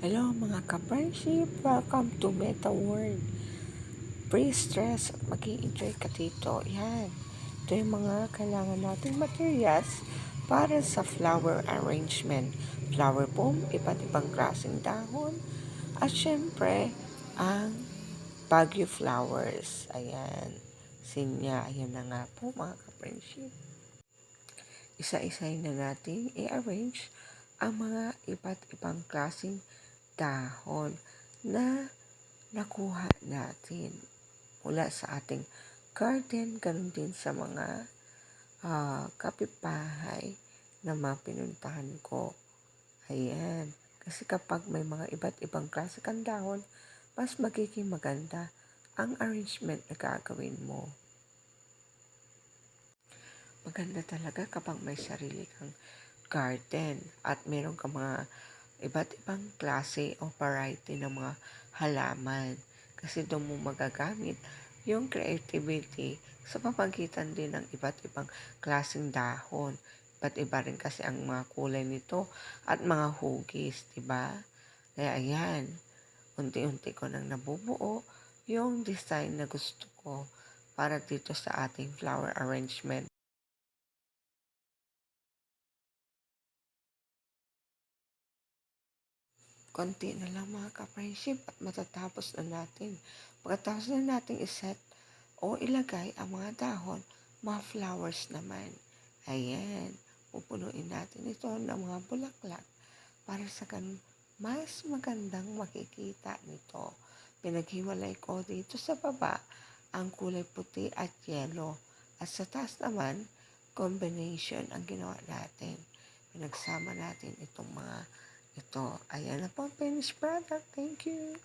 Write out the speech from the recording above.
Hello mga ka-friendship! Welcome to Meta World. Pre-stress at mag-i-enjoy ka dito. Yan. Ito yung mga kailangan nating materials para sa flower arrangement. Flower foam, iba't ibang klaseng dahon. At syempre, ang Baguio flowers. Ayan. Sinya. Ayan na nga po mga ka-friendship. Isa-isahin na natin i-arrange ang mga iba't ibang klaseng dahon na nakuha natin mula sa ating garden, ganun din sa mga kapitbahay na mga pinuntahan ko. Ayan. Kasi kapag may mga iba't ibang klase kang dahon, mas magiging maganda ang arrangement na gagawin mo. Maganda talaga kapag may sarili kang garden at meron ka mga iba't ibang klase o variety ng mga halaman. Kasi doon mo magagamit yung creativity sa pamagitan din ng iba't ibang klaseng dahon. Iba't iba rin kasi ang mga kulay nito at mga hugis, diba? Kaya ayan, unti-unti ko nang nabubuo yung design na gusto ko para dito sa ating flower arrangement. Konti na lang mga ka-friendship at matatapos na natin. Pagkatapos na natin iset o ilagay ang mga dahon, mga flowers naman. Ayan, pupunuin natin ito ng mga bulaklak para sa ganun mas magandang makikita nito. Pinaghiwalay ko dito sa baba ang kulay puti at yellow. At sa taas naman, combination ang ginawa natin. Pinagsama natin itong mga ito. Ayan na po, finished product. Thank you.